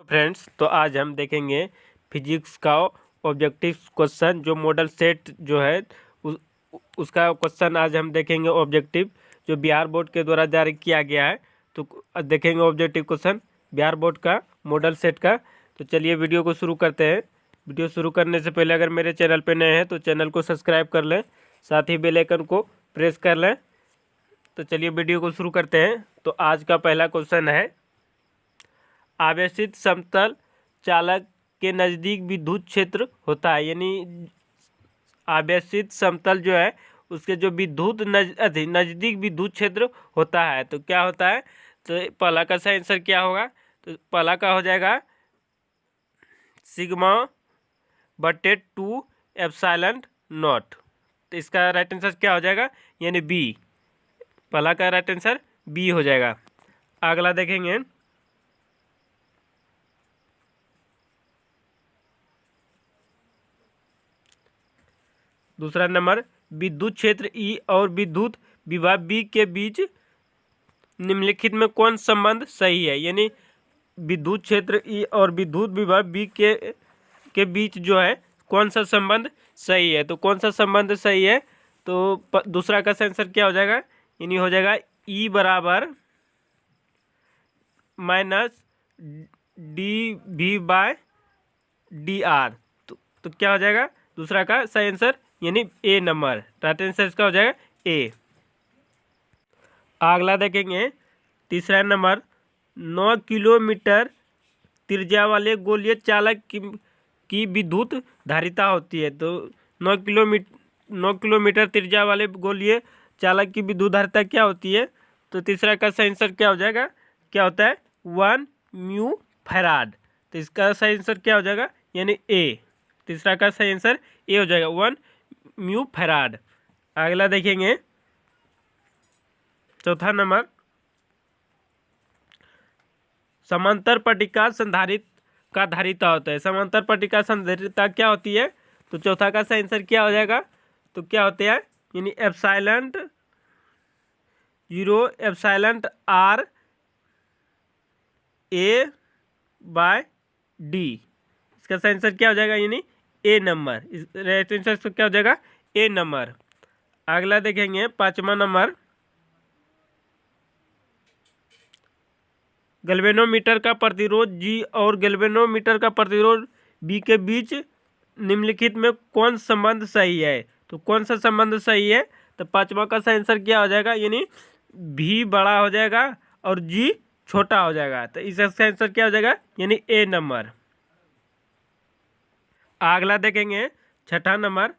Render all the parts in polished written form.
Friends, तो आज हम देखेंगे फिजिक्स का ऑब्जेक्टिव क्वेश्चन जो मॉडल सेट जो है उसका क्वेश्चन आज हम देखेंगे। ऑब्जेक्टिव जो बिहार बोर्ड के द्वारा जारी किया गया है, तो देखेंगे ऑब्जेक्टिव क्वेश्चन बिहार बोर्ड का मॉडल सेट का। तो चलिए वीडियो को शुरू करते हैं। वीडियो शुरू करने से पहले अगर मेरे चैनल पर नए हैं तो चैनल को सब्सक्राइब कर लें, साथ ही बेल आइकन को प्रेस कर लें। तो चलिए वीडियो को शुरू करते हैं। तो आज का पहला क्वेश्चन है, आवेशित समतल चालक के नज़दीक विद्युत क्षेत्र होता है। यानी आवेशित समतल जो है उसके जो विद्युत नज़दीक विद्युत क्षेत्र होता है, तो क्या होता है। तो पहला का सही आंसर क्या होगा, तो पहला का हो जाएगा सिग्मा बटे 2 एप्सिलॉन नॉट। तो इसका राइट आंसर क्या हो जाएगा, यानी बी। पहला का राइट आंसर बी हो जाएगा। अगला देखेंगे, दूसरा नंबर, विद्युत क्षेत्र ई और विद्युत विभव बी के बीच निम्नलिखित में कौन संबंध सही है। यानी विद्युत क्षेत्र ई और विद्युत विभव बी के बीच जो है कौन सा संबंध सही है। तो कौन सा संबंध सही है, तो दूसरा का आंसर क्या हो जाएगा, यानी हो जाएगा ई बराबर minus d V by d r. तो क्या हो जाएगा दूसरा का सही आंसर, यानी ए नंबर। राइट आंसर इसका हो जाएगा ए। अगला देखेंगे, तीसरा नंबर, 9 किलोमीटर त्रिज्या वाले गोलीय चालक की विद्युत धारिता होती है। तो 9 किलोमीटर त्रिज्या वाले गोलीय चालक की विद्युत धारिता क्या होती है। तो तीसरा का सही आंसर क्या हो जाएगा, क्या होता है 1 म्यू फैराड। तो इसका सही आंसर क्या हो जाएगा, यानी ए। तीसरा का सही आंसर ए हो जाएगा 1 म्यू फैराड। अगला देखेंगे, चौथा नंबर, समांतर पट्टिका संधारित्र का धारिता होता है। समांतर पट्टिका संधारिता क्या होती है, तो चौथा का सही आंसर क्या हो जाएगा, तो क्या होते हैं, यानी epsilon 0 epsilon r A by d. इसका सही आंसर क्या हो जाएगा, यानी ए नंबर। इस राइट आंसर क्या हो जाएगा, ए नंबर। अगला देखेंगे, पांचवा नंबर, गैल्वेनोमीटर का प्रतिरोध जी और गैल्वेनोमीटर का प्रतिरोध बी के बीच निम्नलिखित में कौन संबंध सही है। तो कौन सा संबंध सही है, तो पांचवा का सही आंसर क्या हो जाएगा, यानी भी बड़ा हो जाएगा और जी छोटा हो जाएगा। तो इसका आंसर क्या हो जाएगा, यानी ए नंबर। अगला देखेंगे, छठा नंबर,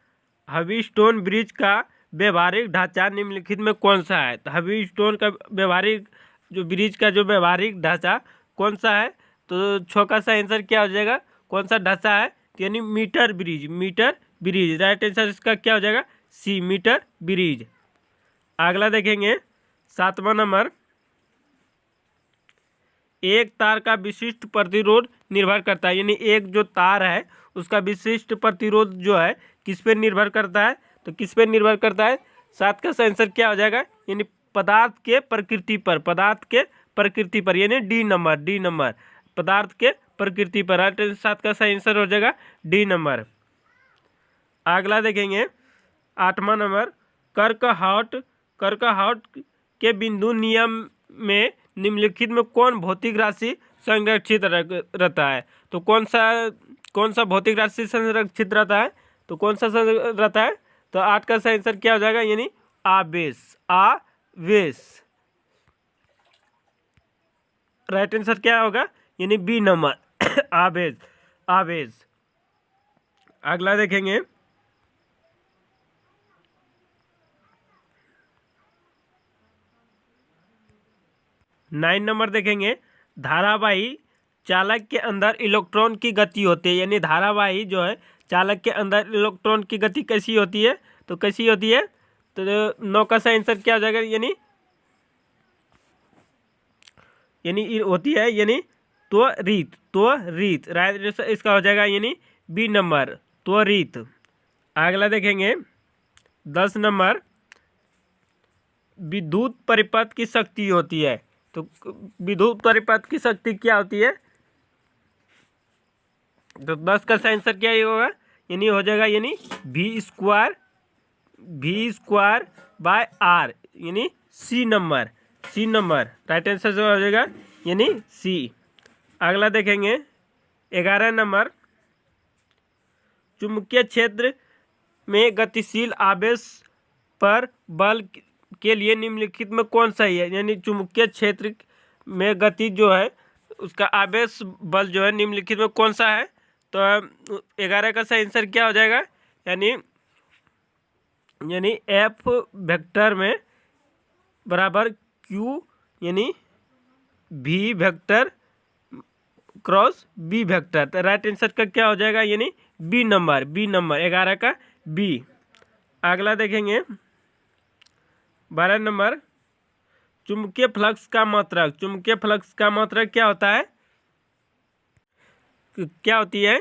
हवी स्टोन ब्रिज का व्यवहारिक ढांचा निम्नलिखित में कौन सा है। तो हवी स्टोन का व्यवहारिक जो ब्रिज का जो व्यवहारिक ढांचा कौन सा है, तो छः का सही आंसर क्या हो जाएगा, कौन सा ढांचा है, तो यानी metre bridge. Metre bridge right answer इसका क्या हो जाएगा, सी मीटर ब्रिज। अगला देखेंगे, सातवां नंबर, एक तार का विशिष्ट प्रतिरोध निर्भर करता है। यानी एक जो तार है उसका विशिष्ट प्रतिरोध जो है किस पे निर्भर करता है, तो किस पे निर्भर करता है। सात का सही आंसर क्या हो जाएगा, यानी पदार्थ के प्रकृति पर। पदार्थ के प्रकृति पर, यानी डी नंबर। डी नंबर पदार्थ के प्रकृति पर। सात का सही आंसर हो जाएगा डी नंबर। अगला देखेंगे, आठवां नंबर, कर्कहॉट के बिंदु नियम में निम्नलिखित में कौन भौतिक राशि संरक्षित रहता है। तो कौन सा भौतिक राशि संरक्षित रहता है, तो कौन सा रहता है, तो आठ का सही आंसर क्या हो जाएगा, यानी आवेश। आवेश राइट आंसर क्या होगा, यानी बी नंबर आवेश। आवेश। अगला देखेंगे, 9 नंबर देखेंगे, धारावाही चालक के अंदर इलेक्ट्रॉन की गति होती है। यानी धारावाही जो है चालक के अंदर इलेक्ट्रॉन की गति कैसी होती है, तो कैसी होती है, तो 9 का सही आंसर क्या हो जाएगा, यानी होती है, यानी त्वरित। त्वरित राइट इसका हो जाएगा, यानी बी नंबर त्वरित। अगला देखेंगे, 10 नंबर, विद्युत परिपथ की शक्ति होती है। तो विद्युत परिपथ की शक्ति क्या होती है, तो 10 का सही आंसर क्या ही होगा, यानी हो जाएगा यानी v² बाय r, यानी सी नंबर राइट आंसर जो हो जाएगा यानी सी। अगला देखेंगे 11 नंबर, चुंबकीय क्षेत्र में गतिशील आवेश पर बल के लिए निम्नलिखित में कौन सही है, यानी चुंबकीय क्षेत्र में गति जो है उसका आवेश बल जो है निम्नलिखित में कौन सा है। तो 11 का सही आंसर क्या हो जाएगा, यानी एफ वेक्टर में बराबर क्यू, यानी भी वेक्टर क्रॉस बी वेक्टर। तो राइट आंसर का क्या हो जाएगा, यानी बी नंबर 11 का बी। अगला देखेंगे 12 नंबर, चुंबकीय फ्लक्स का मात्रक क्या होता है, क्या होती है।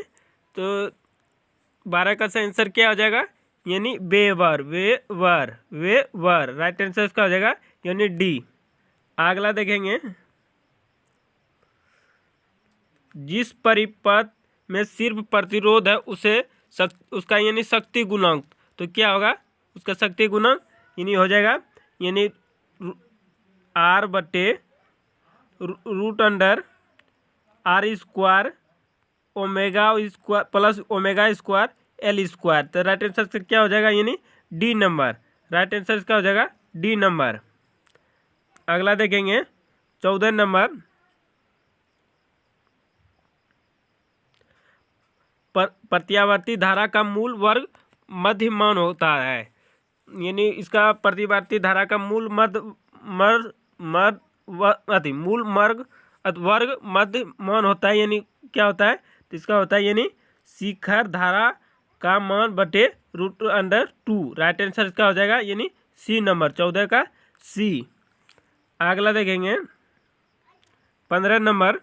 तो 12 का सही आंसर क्या हो जाएगा, यानी वेबर राइट आंसर इसका हो जाएगा यानी डी। अगला देखेंगे, जिस परिपथ में सिर्फ प्रतिरोध है उसका यानी शक्ति गुणांक, तो क्या होगा उसका शक्ति गुणांक, यानी हो जाएगा यानी r बटे root under r square omega square plus omega square l square. तो राइट आंसर से क्या हो जाएगा, यानी डी नंबर, राइट आंसर इसका हो जाएगा डी नंबर। अगला देखेंगे 14 नंबर, प्रत्यावर्ती धारा का मूल वर्ग मध्य मान होता है, यानी इसका प्रतिवर्ती धारा का मूल वर्ग मध्य मान होता है, यानी क्या होता है, तो इसका होता है यानी शिखर धारा का मान बटे रूट अंडर 2। राइट आंसर इसका हो जाएगा यानी सी नंबर 14 का सी। अगला देखेंगे 15 नंबर,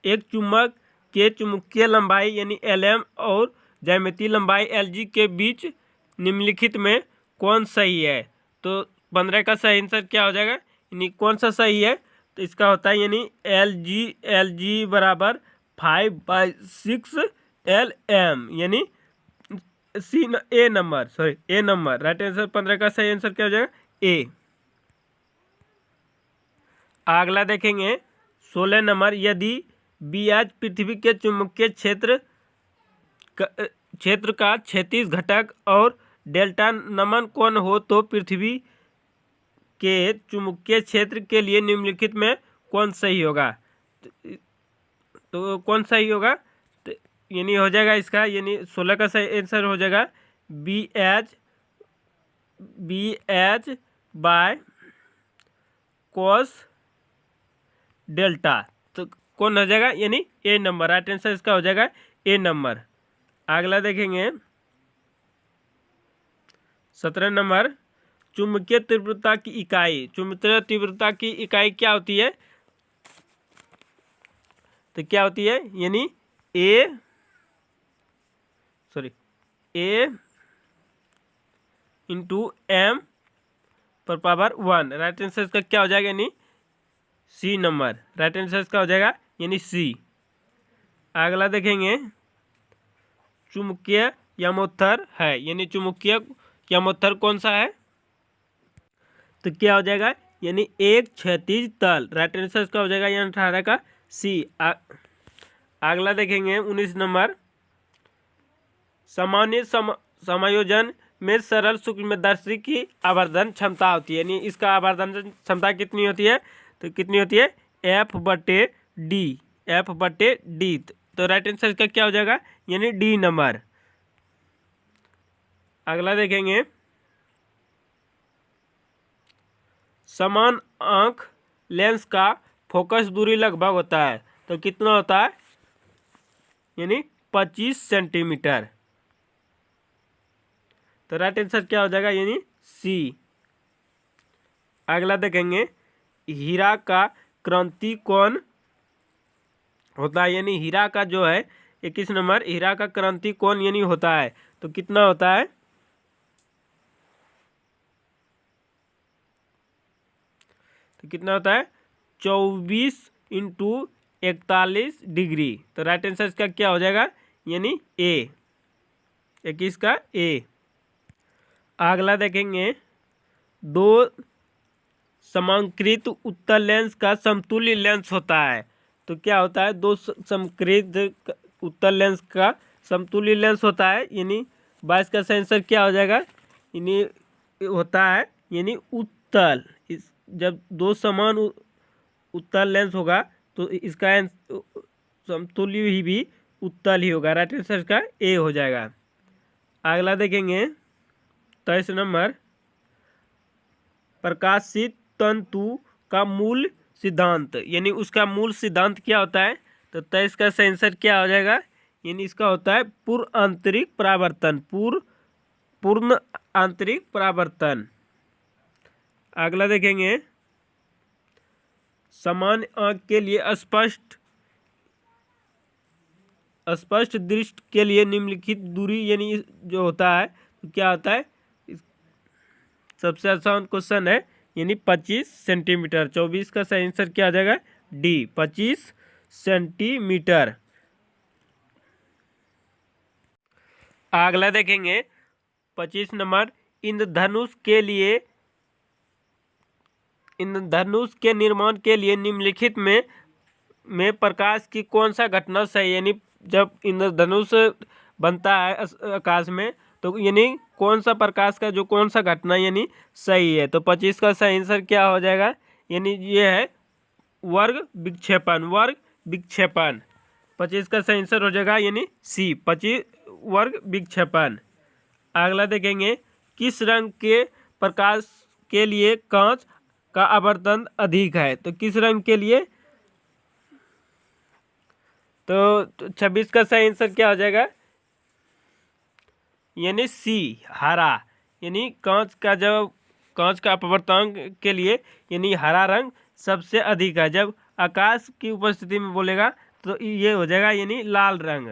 एक चुंबक के चुंबकीय लंबाई यानी LM और ज्यामितीय लंबाई LG के बीच निम्नलिखित में कौन सही है। तो 15 का सही आंसर क्या हो जाएगा, यानी कौन सा सही है, तो इसका होता है यानी LG बराबर 5/6 LM, यानी ए नंबर राइट आंसर 15 का सही आंसर क्या हो जाएगा, ए। अगला देखेंगे 16 नंबर, यदि BH पृथ्वी के चुंबकीय क्षेत्र का क्षैतिज घटक और डेल्टा नमन कोण हो तो पृथ्वी के चुंबकीय क्षेत्र के लिए निम्नलिखित में कौन सही होगा। तो कौन सही होगा, तो यानी हो जाएगा इसका यानी 16 का सही आंसर हो जाएगा BH बाय कॉस डेल्टा। तो कौन हो जाएगा, यानी ए नंबर, राइट आंसर इसका हो जाएगा ए नंबर। अगला देखेंगे 17 नंबर, चुंबकीय तीव्रता की इकाई क्या होती है, तो क्या होती है, यानी ए इंटू एम पर पावर 1। राइट आंसर इसका क्या हो जाएगा, यानी सी नंबर, राइट आंसर इसका हो जाएगा यानी सी। अगला देखेंगे चुंबकीय यमोत्तर है, यानी चुंबकीय यमोत्तर कौन सा है, तो क्या हो जाएगा, यानी एक क्षैतिज तल। राइट आंसर इसका हो जाएगा यानी 18 का सी। अगला देखेंगे 19 नंबर, सामान्य समायोजन में सरल सूक्ष्मदर्शी की आवर्धन क्षमता होती है, यानी इसका आवर्धन क्षमता कितनी होती है, तो कितनी होती है F/D। तो राइट आंसर इसका क्या हो जाएगा, यानी डी नंबर। अगला देखेंगे समान आंख लेंस का फोकस दूरी लगभग होता है, तो कितना होता है, यानी 25 सेंटीमीटर। तो राइट आंसर क्या हो जाएगा, यानी सी। अगला देखेंगे हीरा का क्रांति कोण होता है, यानी हीरा का जो है 21 नंबर, हीरा का क्रांति कोण यानी होता है, तो कितना होता है, तो कितना होता है 24 × 41 डिग्री। तो राइट आंसर इसका क्या हो जाएगा, यानी ए, 21 का ए। अगला देखेंगे, दो समांकृत उत्तल लेंस का समतुल्य लेंस होता है। तो क्या होता है, दो समकृत उत्तल लेंस का समतुल्य लेंस होता है, यानी 22 का सही आंसर क्या हो जाएगा, यानी होता है यानी उत्तल। इस जब दो समान उत्तल लेंस होगा तो इसका समतुल्य ही भी उत्तल ही होगा। राइट आंसर इसका ए हो जाएगा। अगला देखेंगे 23 नंबर, प्रकाशित तंतु का मूल सिद्धांत, यानी उसका मूल सिद्धांत क्या होता है। तो 23 का सही आंसर क्या हो जाएगा, यानी इसका होता है पूर्ण आंतरिक परावर्तन, पूर्ण आंतरिक परावर्तन। अगला देखेंगे, सामान्य आंख के लिए स्पष्ट दृष्टि के लिए निम्नलिखित दूरी यानी जो होता है तो क्या होता है, सबसे आसान क्वेश्चन है, यानी 25 सेंटीमीटर। 24 का सही आंसर क्या आ जाएगा, डी, 25 सेंटीमीटर। अगला देखेंगे 25 नंबर, इंद्रधनुष के निर्माण के लिए निम्नलिखित में प्रकाश की कौन सा घटना सही, यानी जब इंद्रधनुष बनता है आकाश में तो यानी कौन सा प्रकाश का जो कौन सा घटना यानी सही है। तो 25 का सही आंसर क्या हो जाएगा, यानी ये है वर्ग विक्षेपण। 25 का सही आंसर हो जाएगा यानी सी, 25 वर्ग विक्षेपण। अगला देखेंगे, किस रंग के प्रकाश के लिए कांच का आवर्तन अधिक है। तो किस रंग के लिए, तो 26 का सही आंसर क्या हो जाएगा, यानी सी, हरा। यानी कांच का अपवर्तन के लिए यानी हरा रंग सबसे अधिक है। जब आकाश की उपस्थिति में बोलेगा तो ये हो जाएगा यानी लाल रंग।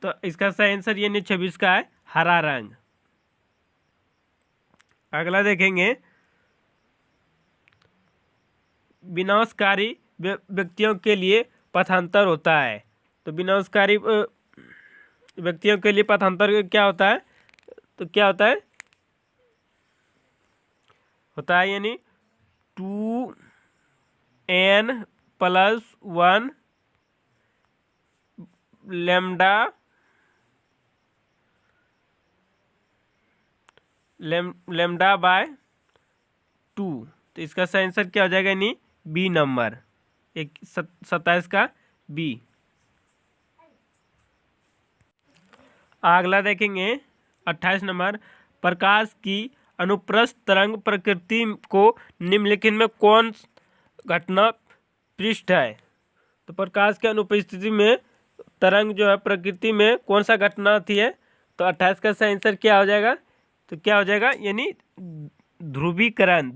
तो इसका सही आंसर यानी 26 का है हरा रंग। अगला देखेंगे, विनाशकारी व्यक्तियों के लिए पथांतर होता है। तो विनाशकारी व्यक्तियों के लिए पथांतर क्या होता है, तो क्या होता है यानी 2n+1 λ/2। तो इसका सही आंसर क्या हो जाएगा, यानी बी नंबर, 27 का बी। अगला देखेंगे 28 नंबर, प्रकाश की अनुप्रस्थ तरंग प्रकृति को निम्नलिखित में कौन घटना पृष्ठ है। तो प्रकाश के अनुपस्थिति में तरंग जो है प्रकृति में कौन सा घटना आती है। तो 28 का सही आंसर क्या हो जाएगा, तो क्या हो जाएगा, यानी ध्रुवीकरण।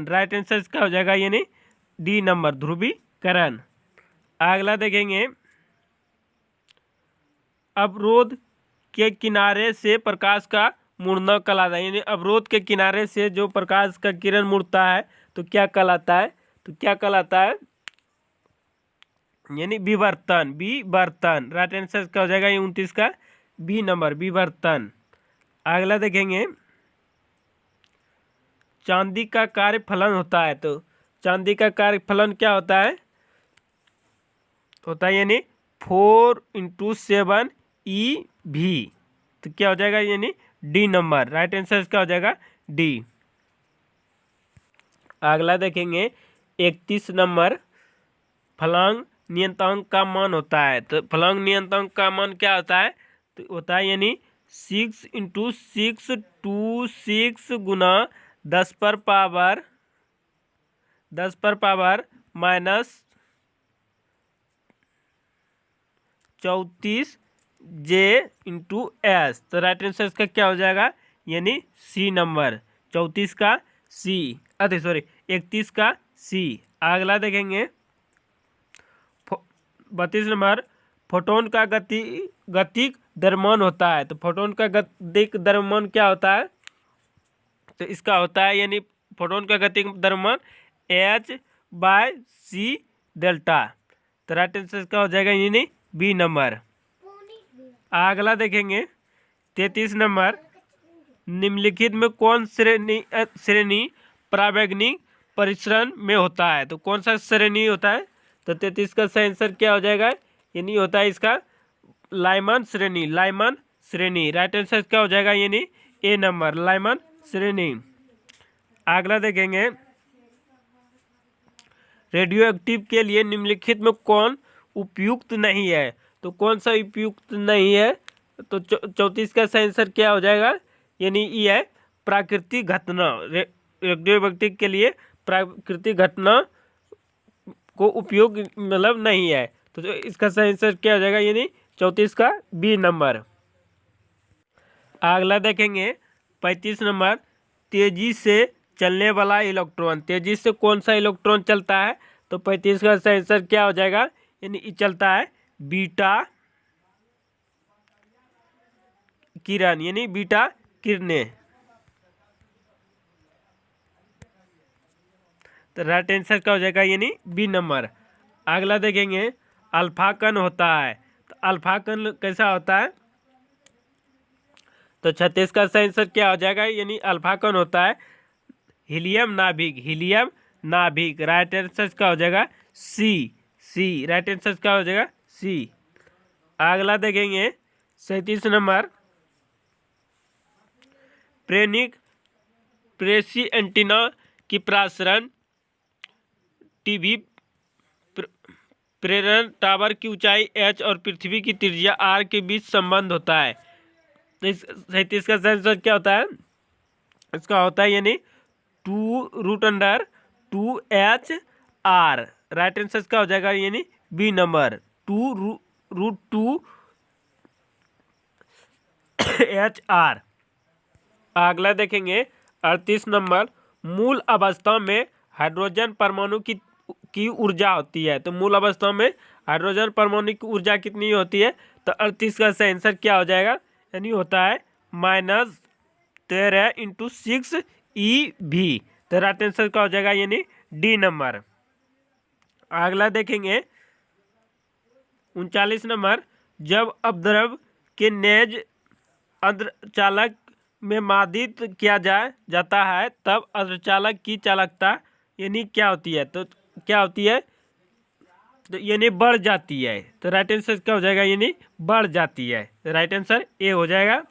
राइट आंसर इसका हो जाएगा यानी डी नंबर, ध्रुवीकरण। अगला देखेंगे, अवरोध के किनारे से प्रकाश का मुड़ना कहलाता है। यानी अवरोध के किनारे से जो प्रकाश का किरण मुड़ता है तो क्या कहलाता है, तो क्या कहलाता है, यानी विवर्तन। राइट आंसर क्या हो जाएगा, 29 का बी नंबर, विवर्तन। अगला देखेंगे, चांदी का कार्यफलन होता है। तो चांदी का कार्यफलन क्या होता है यानी 4×7 EV। तो क्या हो जाएगा, यानी डी नंबर। राइट आंसर इसका हो जाएगा डी। अगला देखेंगे 31 नंबर, फलांग नियतांक का मान होता है। तो फलांग नियतांक का मान क्या होता है, तो होता है यानी 6×6 गुना 10 पर पावर -34 J/S। तो राइट आंसर इसका क्या हो जाएगा, यानी सी नंबर, 34 का सी, 31 का सी। अगला देखेंगे 32 नंबर, फोटोन का गतिक द्रव्यमान होता है। तो फोटोन का गतिक द्रव्यमान क्या होता है, तो इसका होता है यानी फोटोन का गतिक द्रव्यमान H/c डेल्टा। तो राइट आंसर क्या हो जाएगा यानी बी नंबर। अगला देखेंगे 33 नंबर, निम्नलिखित में कौन श्रेणी परावैज्ञानिक परिसरण में होता है? तो कौन सा श्रेणी होता है? तो 33 का सही आंसर क्या हो जाएगा यानी होता है इसका लाइमन श्रेणी। लाइमन श्रेणी राइट आंसर क्या हो जाएगा यानी ए नंबर लाइमन श्रेणी। अगला देखेंगे रेडियो एक्टिव के लिए निम्नलिखित में कौन उपयुक्त नहीं है? तो कौन सा उपयुक्त नहीं है? तो 34 का सही आंसर क्या हो जाएगा यानी ये है प्राकृतिक घटना। रेडियो एक्टिव के लिए प्राकृतिक घटना को उपयोग मतलब नहीं है, तो इसका सही आंसर क्या हो जाएगा यानी 34 का बी नंबर। अगला देखेंगे 35 नंबर, तेजी से चलने वाला इलेक्ट्रॉन। तेजी से कौन सा इलेक्ट्रॉन चलता है? तो 35 का सही आंसर क्या हो जाएगा यानी चलता है बीटा किरण यानी बीटा किरणें। तो राइट आंसर क्या हो जाएगा यानी बी नंबर। अगला देखेंगे अल्फा कण होता है। तो अल्फा कण कैसा होता है? तो 36 का सही आंसर क्या हो जाएगा यानी अल्फा कण होता है हीलियम नाभिक। हीलियम नाभिक राइट आंसर क्या हो जाएगा सी। सी राइट आंसर क्या हो जाएगा सी। अगला देखेंगे 37 नंबर, प्रेसी एंटीना की प्रसारण टीवी प्रेरण टावर की ऊंचाई h और पृथ्वी की त्रिज्या r के बीच संबंध होता है। तो इस 37 का आंसर क्या होता है? इसका होता है यानी 2√2h(r) राइट आंसर क्या हो जाएगा यानी बी नंबर 2√2h(r). अगला देखेंगे 38 नंबर, मूल अवस्था में हाइड्रोजन परमाणु की ऊर्जा होती है। तो मूल अवस्था में हाइड्रोजन परमाणु की ऊर्जा कितनी होती है? तो 38 का सही आंसर क्या हो जाएगा यानी होता है -13 × 6 eV। तो राइट आंसर क्या हो जाएगा यानी डी नंबर। अगला देखेंगे 39 नंबर, जब अपद्रव के नेज अर्धचालक में मादित किया जाता है तब अर्धचालक की चालकता यानी क्या होती है? तो क्या होती है? तो यानी बढ़ जाती है। तो राइट आंसर क्या हो जाएगा यानी बढ़ जाती है। तो राइट आंसर ए हो जाएगा।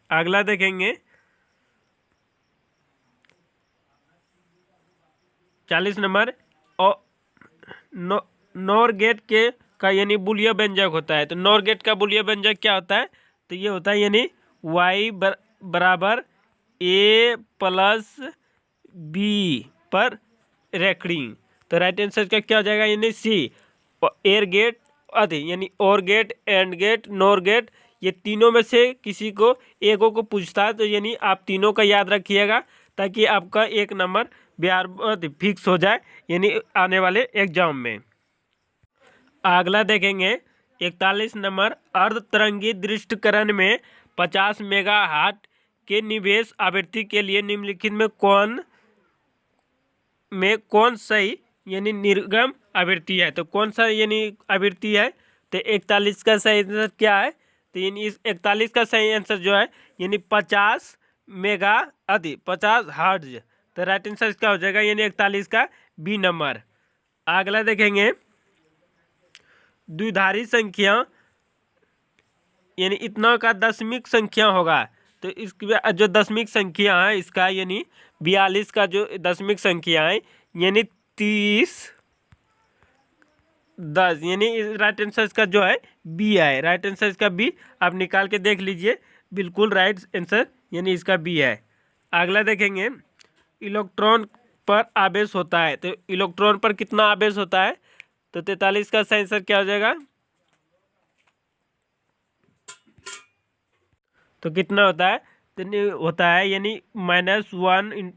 अगला देखेंगे 40 नंबर, नॉर गेट के का यानी बुलिया व्यंजक होता है। तो नॉर गेट का बुलिया व्यंजक क्या होता है? तो ये होता है यानी y बराबर a प्लस b पर रेखड़ी। तो राइट आंसर का क्या हो जाएगा यानी सी। एयर गेट यानी or gate, and gate, nor gate, ये तीनों में से किसी को एगो को पूछता है। तो यानी आप तीनों का याद रखिएगा ताकि आपका एक नंबर बिहार फिक्स हो जाए यानी आने वाले एग्जाम में। अगला देखेंगे 41 नंबर, अर्धतरंगी दृष्टिकरण में 50 मेगाहर्ट्ज के निवेश आवृत्ति के लिए निम्नलिखित में कौन सही यानी निर्गम आवृत्ति है? तो कौन सा यानी आवृत्ति है? तो 41 का सही आंसर क्या है? तो यानी इस 41 का सही आंसर जो है यानी 50 हर्ट्ज। तो राइट आंसर क्या हो जाएगा यानी 41 का बी नंबर। अगला देखेंगे द्विधारी संख्या यानी इतना का दशमिक संख्या होगा। तो इसकी जो दशमिक संख्या है इसका यानी 42 का जो दशमिक संख्या है यानी 30 10 यानी राइट आंसर इसका जो है बी है। राइट आंसर इसका बी आप निकाल के देख लीजिए, बिल्कुल राइट आंसर यानी इसका बी है। अगला देखेंगे इलेक्ट्रॉन पर आवेश होता है। तो इलेक्ट्रॉन पर कितना आवेश होता है? तो 43 का सही आंसर क्या हो जाएगा? तो कितना होता है? तो होता है यानी -1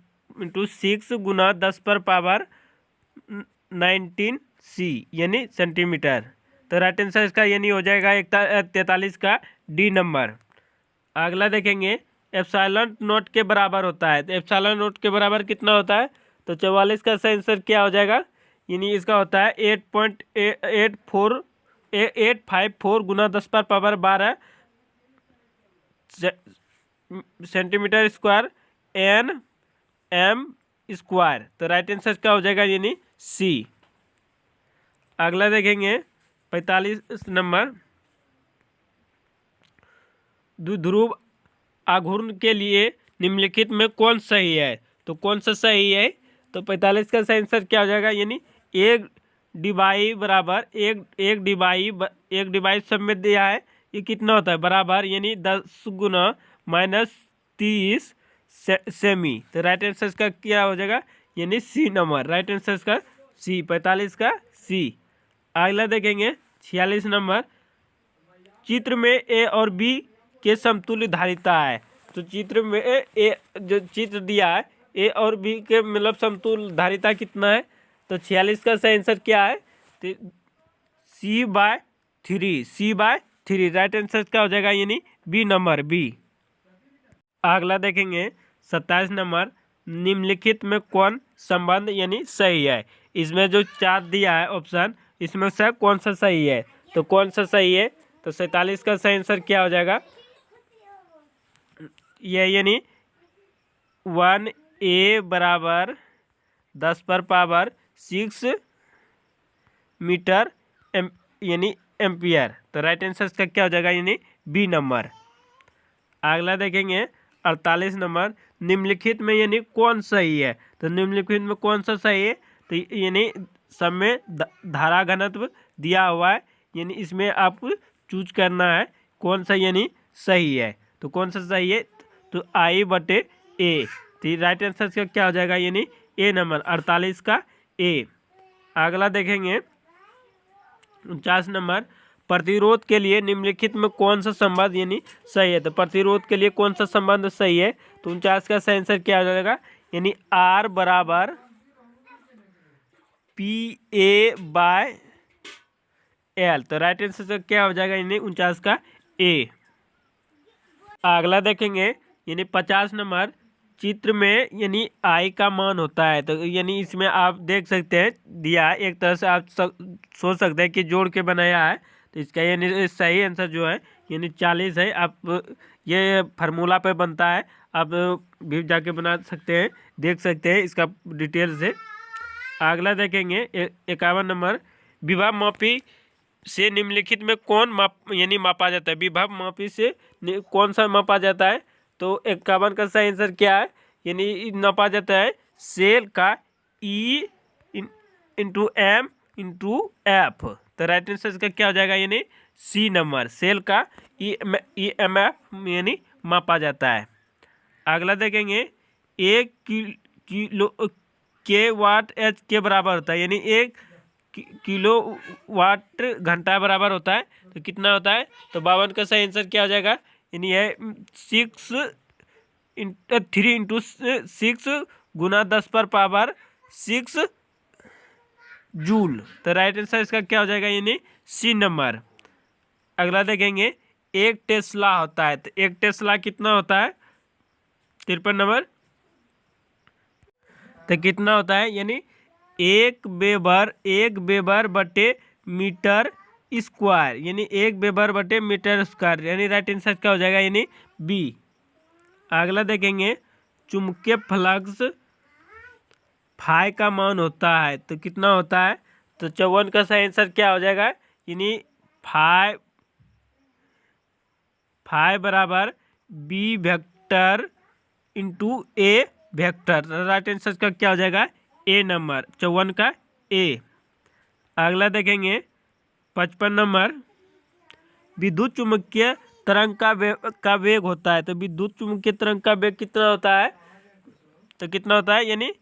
× 6 गुना 10⁻19 C यानी सेंटीमीटर। तो राइट आंसर इसका यानी हो जाएगा 43 का डी नंबर। अगला देखेंगे एप्सिलॉन नॉट के बराबर होता है। तो एप्सिलॉन नॉट के बराबर कितना होता है? तो 44 का सही आंसर क्या हो जाएगा यानी इसका होता है 8.854 गुना 10⁻12 centimetre square N m square. तो राइट आंसर क्या हो जाएगा यानी सी। अगला देखेंगे 45 नंबर, द्विध्रुव आघूर्ण के लिए निम्नलिखित में कौन सही है? तो कौन सा सही है? तो 45 का सही आंसर क्या हो जाएगा यानी एक डिवाई बराबर एक डिवाई सब में दिया है, ये कितना होता है बराबर यानी 10 गुना -30 सेमी। तो राइट आंसर का क्या हो जाएगा यानी सी नंबर, राइट आंसर का सी, 45 का सी। अगला देखेंगे 46 नंबर, चित्र में ए और बी के समतुल्य धारिता है। तो चित्र में ए जो चित्र दिया है ए और बी के मतलब समतुल्य धारिता कितना है? तो 46 का सही आंसर क्या है? तो C/3, राइट आंसर क्या हो जाएगा यानी बी नंबर, बी। अगला देखेंगे 27 नंबर, निम्नलिखित में कौन संबंध यानी सही है? इसमें जो 4 दिया है ऑप्शन, इसमें से कौन सा सही है? तो कौन सा सही है? तो 47 का सही आंसर क्या हो जाएगा? ये यानी 1a बराबर 10⁻6 मीटर यानी एम्पियर। तो राइट आंसर का क्या हो जाएगा यानी बी नंबर। अगला देखेंगे 48 नंबर, निम्नलिखित में यानी कौन सही है? तो निम्नलिखित में कौन सा सही है? तो यानी सब में धारा घनत्व दिया हुआ है, यानी इसमें आप चूज करना है कौन सा यानी सही है। तो कौन सा सही है? तो I/A। तो राइट आंसर का क्या हो जाएगा यानी ए नंबर, 48 का ए। अगला देखेंगे 49 नंबर, प्रतिरोध के लिए निम्नलिखित में कौन सा संबंध यानी सही है? तो प्रतिरोध के लिए कौन सा संबंध सही है? तो 49 का सही आंसर क्या हो जाएगा यानी R बराबर PA/L। तो राइट आंसर क्या हो जाएगा यानी 49 का ए। अगला देखेंगे यानी 50 नंबर, चित्र में यानी आई का मान होता है। तो यानी इसमें आप देख सकते हैं दिया है, एक तरह से आप सोच सकते हैं कि जोड़ के बनाया है। तो इसका यानी सही आंसर जो है यानी 40 है। आप ये फार्मूला पे बनता है, आप भी जाके बना सकते हैं, देख सकते हैं इसका डिटेल से। अगला देखेंगे 51 नंबर, विभव मापी से निम्नलिखित में कौन यानी मापा जाता है? विभव मापी से कौन सा मापा जाता है? तो 51 का सही आंसर क्या है यानी नापा जाता है सेल का E/M/F। तो राइट आंसर का क्या हो जाएगा यानी सी नंबर, सेल का EMF यानी मापा जाता है। अगला देखेंगे 1 किलो के वाट एच के बराबर होता है, यानी 1 किलोवाट घंटा बराबर होता है। तो कितना होता है? तो 52 का सही आंसर क्या हो जाएगा यानी है 3 × 6 गुना 10⁻6 जूल। तो राइट आंसर इसका क्या हो जाएगा यानी सी नंबर। अगला देखेंगे 1 टेस्ला होता है। तो 1 टेस्ला कितना होता है? 53 नंबर। तो कितना होता है यानी 1 वेबर बटे मीटर स्क्वायर, यानी 1 वेबर बटे मीटर स्क्वायर, यानी राइट आंसर क्या हो जाएगा यानी बी। अगला देखेंगे चुंबकीय फ्लक्स फाई का मान होता है। तो कितना होता है? तो 54 का सही आंसर क्या हो जाएगा यानी फाई बराबर बी वेक्टर इंटू ए वेक्टर। राइट आंसर का क्या हो जाएगा ए नंबर, 54 का ए। अगला देखेंगे 55 नंबर, विद्युत चुम्बकीय तरंग का वेग होता है। तो विद्युत चुम्बकीय तरंग का वेग कितना होता है? तो कितना होता है यानी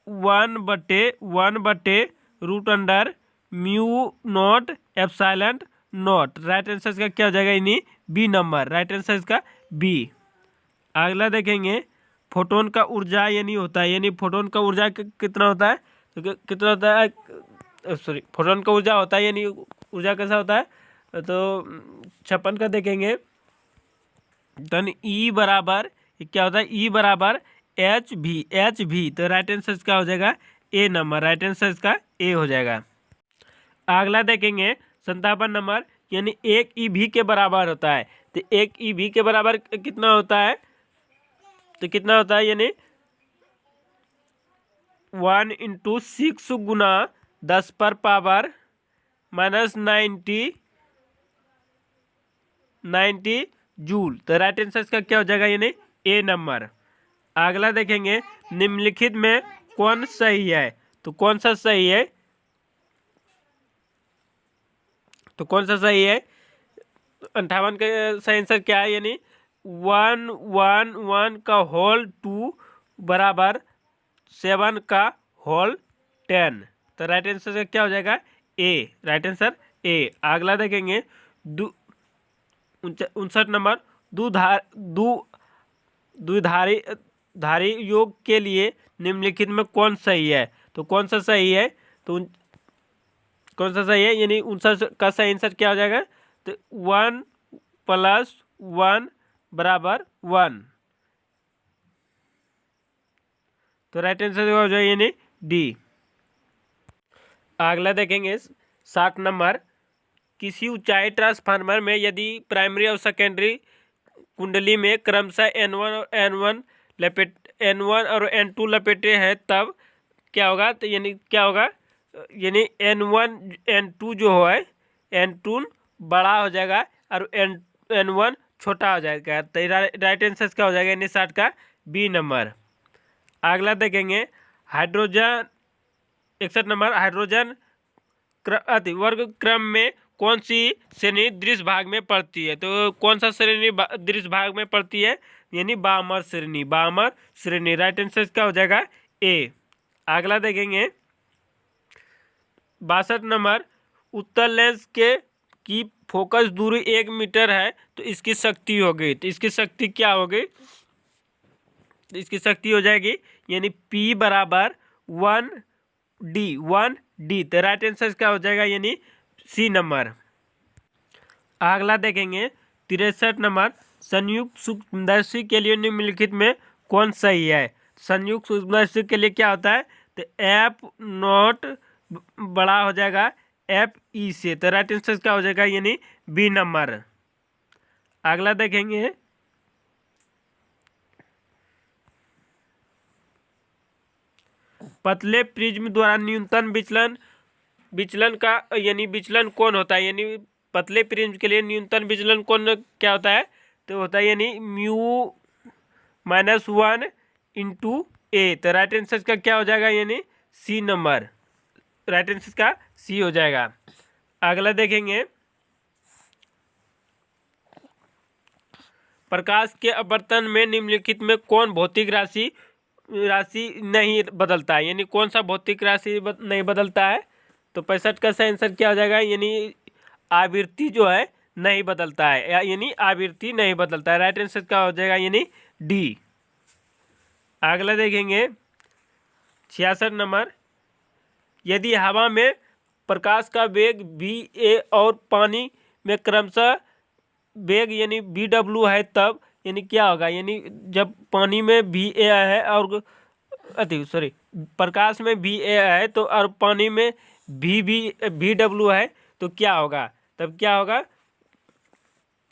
1/√μ0ε0। राइट आंसर का क्या हो जाएगा यानी बी नंबर, राइट आंसर का बी। अगला देखेंगे फोटोन का ऊर्जा यानी होता है, यानी फोटोन का ऊर्जा कितना होता है? तो कितना होता है? सॉरी, फोटोन का ऊर्जा होता है यानी ऊर्जा कैसा होता है? तो 56 का देखेंगे तो ई बराबर क्या होता है? ई बराबर एच भी। तो राइट आंसर क्या हो जाएगा ए नंबर, राइट आंसर इसका ए हो जाएगा। अगला देखेंगे 57 नंबर, यानी 1 ईवी के बराबर होता है। तो 1 ईवी के बराबर कितना होता है, तो कितना होता है, यानी 1 × 6 गुना 10 पर पावर -90 जूल। तो राइट आंसर इसका क्या हो जाएगा, यानी ए नंबर। अगला देखेंगे निम्नलिखित में कौन सही है, तो कौन सा सही है, तो कौन सा सही है, 58 का सही आंसर क्या है, यानी 1 का होल 2 बराबर 7 का होल 10। तो राइट आंसर क्या हो जाएगा, ए, राइट आंसर ए। अगला देखेंगे 59 नंबर, द्विधारी धारी योग के लिए निम्नलिखित में कौन सही है, तो कौन सा सही है, तो कौन सा सही है, यानी 59 का सही आंसर क्या हो जाएगा, तो 1 + 1 बराबर 1। तो राइट आंसर हो जाएगा यानी डी। अगला देखेंगे 60 नंबर, किसी ऊंचाई ट्रांसफार्मर में यदि प्राइमरी और सेकेंडरी कुंडली में क्रमशः N1 और N2 लपेटे हैं, तब क्या होगा, तो यानी क्या होगा, यानी N1 N2 जो है, N2 बड़ा हो जाएगा और N1 छोटा हो जाएगा। तो राइट आंसर क्या हो जाएगा, यानी 60 का बी नंबर। अगला देखेंगे हाइड्रोजन 61 नंबर, हाइड्रोजन वर्ग क्रम में कौन सी श्रेणी दृश्य भाग में पड़ती है, तो कौन सा श्रेणी दृश्य भाग में पड़ती है, यानी बामर श्रेणी, बामर श्रेणी। राइट आंसर क्या हो जाएगा, ए। अगला देखेंगे 62 नंबर, उत्तल लेंस की फोकस दूरी 1 मीटर है, तो इसकी शक्ति होगी, तो इसकी शक्ति क्या होगी, तो इसकी शक्ति हो जाएगी यानी P बराबर 1D। तो राइट आंसर क्या हो जाएगा, यानी सी नंबर। अगला देखेंगे 63 नंबर, संयुक्त सूक्ष्मदर्शी के लिए निम्नलिखित में कौन सही है। संयुक्त सूक्ष्मदर्शी के लिए क्या होता है, तो F0 बड़ा हो जाएगा FE से। तो राइट आंसर क्या हो जाएगा, यानी बी नंबर। अगला देखेंगे पतले प्रिज्म द्वारा न्यूनतम विचलन का यानी विचलन कौन होता है, यानी पतले प्रिज्म के लिए न्यूनतम विचलन कौन क्या होता है, तो होता है यानी μ-1 × A। तो राइट आंसर का क्या हो जाएगा, यानी सी नंबर, राइट आंसर का सी हो जाएगा। अगला देखेंगे प्रकाश के अपवर्तन में निम्नलिखित में कौन भौतिक राशि नहीं बदलता है, यानी कौन सा भौतिक राशि नहीं बदलता है, तो 65 का सही आंसर क्या हो जाएगा, यानी आवृत्ति जो है नहीं बदलता है, यानी आवृत्ति नहीं बदलता है। राइट आंसर क्या हो जाएगा, यानी डी। अगला देखेंगे 66 नंबर, यदि हवा में प्रकाश का वेग VA और पानी में क्रमशः वेग यानी VW है, तब यानी क्या होगा, यानी जब पानी में VA है और प्रकाश में VA है तो और पानी में VW है, तो क्या होगा, तब क्या होगा,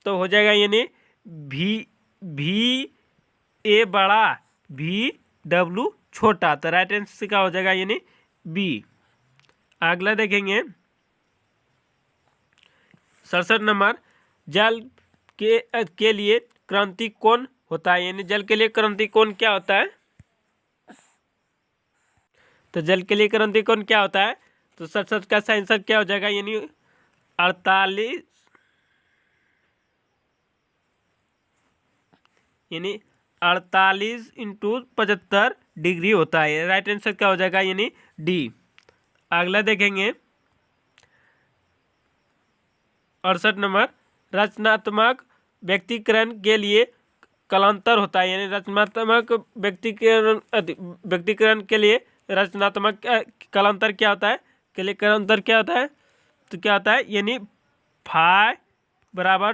तो हो जाएगा यानी VA बड़ा VW छोटा। तो राइट आंसर क्या हो जाएगा, यानी बी। अगला देखेंगे 67 नंबर, जल के लिए क्रांति कोण होता है, यानी जल के लिए क्रांति कोण क्या होता है, तो जल के लिए क्रांति कोण क्या होता है, तो 67 का आंसर क्या हो जाएगा, यानी 48 यानी 48 × 75 डिग्री होता है। राइट आंसर क्या हो जाएगा, यानी डी। अगला देखेंगे 68 नंबर, रचनात्मक व्यक्तिकरण के लिए कालांतर होता है, यानी रचनात्मक व्यक्तिकरण के लिए रचनात्मक कालांतर क्या होता है, के लिए कालांतर क्या होता है, तो क्या होता है, यानी फाई बराबर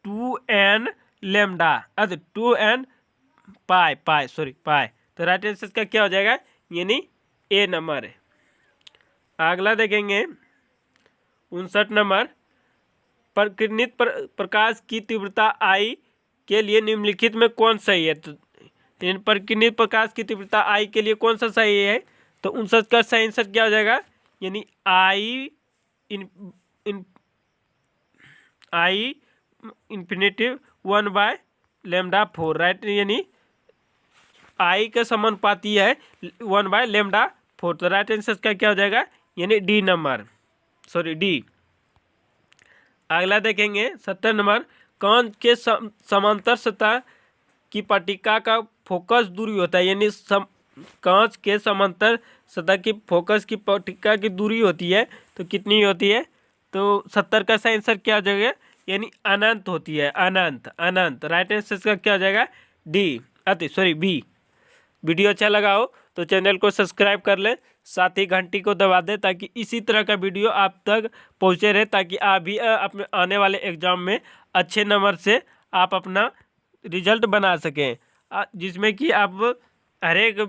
2n लैम्डा 2n पाई। तो राइट आंसर का क्या हो जाएगा, यानी ए नंबर है। अगला देखेंगे 59 नंबर, प्रकीर्णित प्रकाश की तीव्रता आई के लिए निम्नलिखित में कौन सही है। तो प्रकीर्णित प्रकाश की तीव्रता आई के लिए कौन सा सही है, तो 59 का सही आंसर क्या हो जाएगा, यानी आई इन्फिनेटिव 1/λ4, राइट, यानी आई का समानुपाती है 1/λ4। तो राइट आंसर का क्या हो जाएगा, यानी डी नंबर, सॉरी डी। अगला देखेंगे 70 नंबर, कांच के समांतर सतह की पट्टिका का फोकस दूरी होता है, यानी कांच के समांतर सतह की फोकस की पट्टिका की दूरी होती है तो कितनी होती है, तो 70 का सही आंसर क्या हो जाएगा, यानी अनंत होती है, अनंत अनंत। राइट आंसर का क्या हो जाएगा, डी, सॉरी बी। वीडियो अच्छा लगा हो तो चैनल को सब्सक्राइब कर लें, साथ ही घंटी को दबा दें ताकि इसी तरह का वीडियो आप तक पहुंचे रहे, ताकि आप भी अपने आने वाले एग्ज़ाम में अच्छे नंबर से आप अपना रिजल्ट बना सकें, जिसमें कि आप हर एक